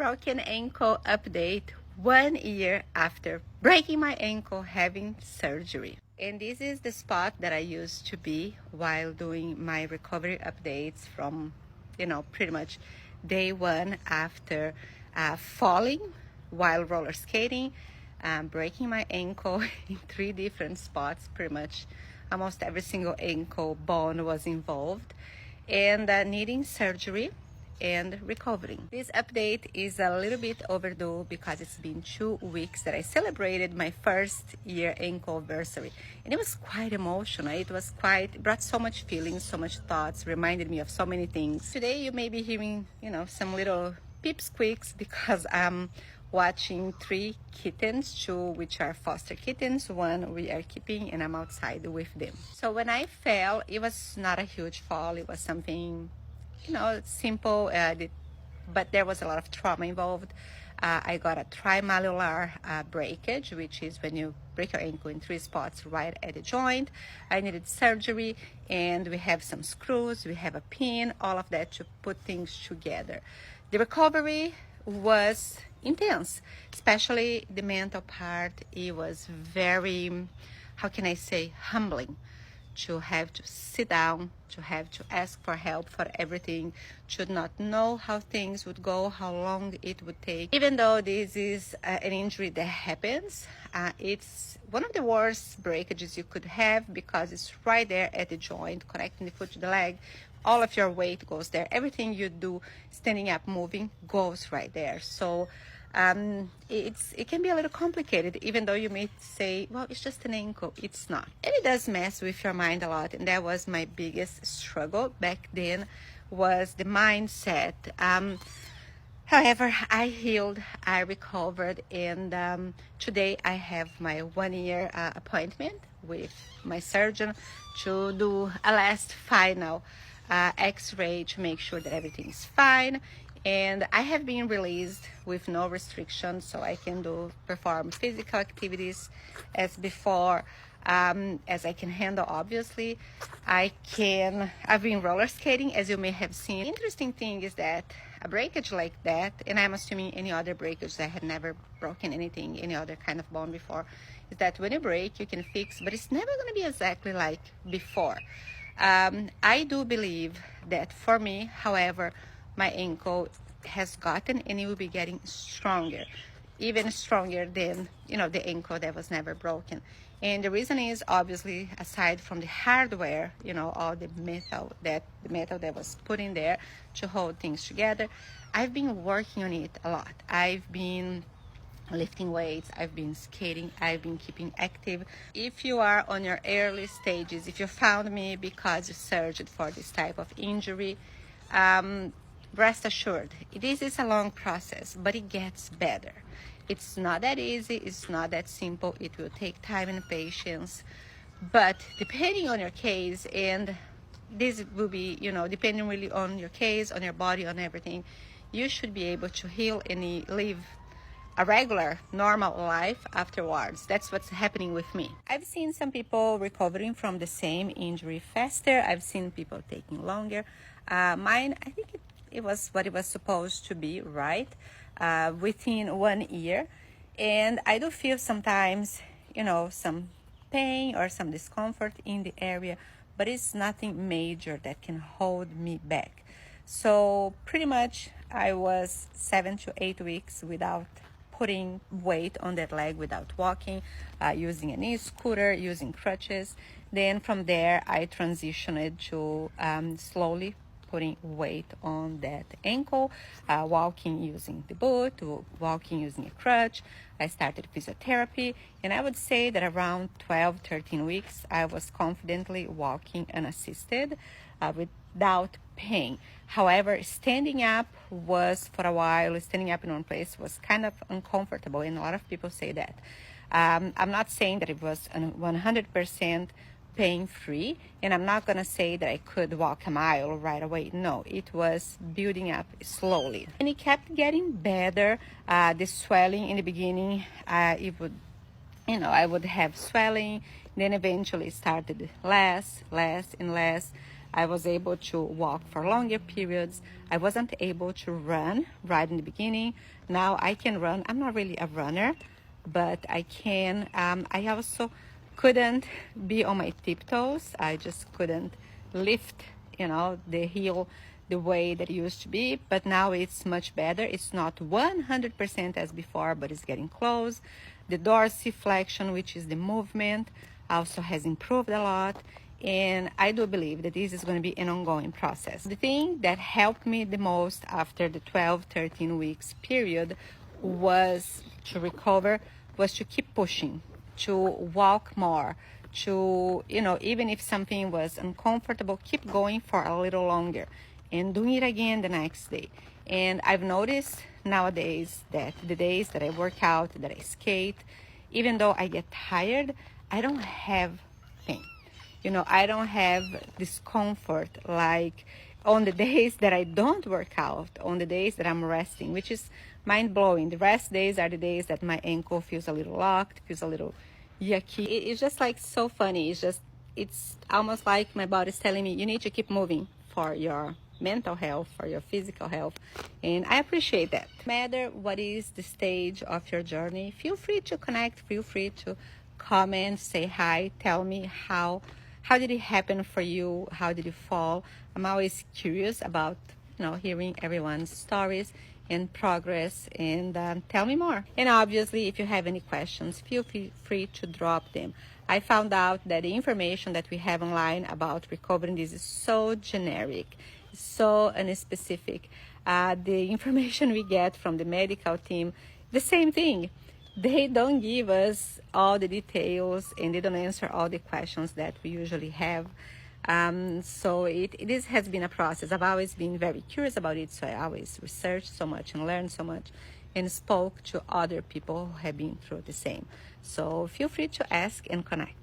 broken ankle update 1 year after breaking my ankle having surgery. And this is the spot that I used to be while doing my recovery updates from, pretty much day one after falling while roller skating, breaking my ankle in 3 different spots. Pretty much almost every single ankle bone was involved, and needing surgery and recovering. This update is a little bit overdue because it's been 2 weeks that I celebrated my first year ankleversary, and it was quite emotional. It brought so much feelings, so much thoughts, reminded me of so many things. Today you may be hearing, some little peep squeaks because I'm watching 3 kittens, 2 which are foster kittens, 1 we are keeping, and I'm outside with them. So when I fell, it was not a huge fall. It was something simple, but there was a lot of trauma involved. I got a trimalleolar breakage, which is when you break your ankle in 3 spots right at the joint. I needed surgery, and we have some screws, we have a pin, all of that to put things together. The recovery was intense, especially the mental part. It was very, how can I say, humbling to have to sit down, to have to ask for help for everything, to not know how things would go, how long it would take. Even though this is an injury that happens, it's one of the worst breakages you could have because it's right there at the joint, connecting the foot to the leg. All of your weight goes there. Everything you do, standing up, moving, goes right there. So it can be a little complicated, even though you may say, well, it's just an ankle. It's not. And it does mess with your mind a lot, and that was my biggest struggle back then, was the mindset. However, I healed, I recovered, and today I have my 1-year appointment with my surgeon to do a last final x-ray to make sure that everything's fine. And I have been released with no restrictions, so I can perform physical activities as before, as I can handle. Obviously, I've been roller skating, as you may have seen. The interesting thing is that a breakage like that, and I'm assuming any other breakage, I had never broken anything, any other kind of bone before, is that when you break, you can fix, but it's never going to be exactly like before. I do believe that for me, however, my ankle has gotten, and it will be getting stronger, even stronger than the ankle that was never broken. And the reason is, obviously, aside from the hardware, all the metal that was put in there to hold things together, I've been working on it a lot. I've been lifting weights, I've been skating, I've been keeping active. If you are on your early stages, if you found me because you searched for this type of injury, rest assured, this is a long process, but it gets better. It's not that easy, it's not that simple. It will take time and patience, but depending on your case, and this will be, depending really on your case, on your body, on everything, you should be able to heal and live a regular, normal life afterwards. That's what's happening with me. I've seen some people recovering from the same injury faster. I've seen people taking longer. Mine, I think it was what it was supposed to be, right? Within 1 year. And I do feel sometimes, some pain or some discomfort in the area, but it's nothing major that can hold me back. So pretty much I was 7 to 8 weeks without putting weight on that leg, without walking, using an e-scooter, using crutches. Then from there, I transitioned to slowly putting weight on that ankle, walking using the boot, walking using a crutch. I started physiotherapy, and I would say that around 12, 13 weeks, I was confidently walking unassisted without pain. However, standing up was, for a while, standing up in one place was kind of uncomfortable, and a lot of people say that. I'm not saying that it was 100% pain-free, and I'm not going to say that I could walk a mile right away. No, it was building up slowly. And it kept getting better. The swelling in the beginning, it would, I would have swelling, then eventually it started less and less. I was able to walk for longer periods. I wasn't able to run right in the beginning. Now I can run. I'm not really a runner, but I can. I also couldn't be on my tiptoes. I just couldn't lift, the heel the way that it used to be, but now it's much better. It's not 100% as before, but it's getting close. The dorsiflexion, which is the movement, also has improved a lot, and I do believe that this is going to be an ongoing process. The thing that helped me the most after the 12-13 weeks period was to recover, was to keep pushing, to walk more, to, even if something was uncomfortable, keep going for a little longer and doing it again the next day. And I've noticed nowadays that the days that I work out, that I skate, even though I get tired, I don't have pain. I don't have discomfort like on the days that I don't work out, on the days that I'm resting, which is mind-blowing. The rest days are the days that my ankle feels a little locked, feels a little yucky. It's just like so funny. It's almost like my body's telling me, you need to keep moving for your mental health, for your physical health, and I appreciate that. No matter what is the stage of your journey, feel free to connect, feel free to comment, say hi, tell me how did it happen for you, how did you fall. I'm always curious about hearing everyone's stories and progress, and tell me more. And obviously, if you have any questions, feel free to drop them. I found out that the information that we have online about recovering this is so generic, so unspecific. The information we get from the medical team, the same thing. They don't give us all the details, and they don't answer all the questions that we usually have. So this has been a process. I've always been very curious about it, so I always researched so much and learned so much and spoke to other people who have been through the same. So feel free to ask and connect.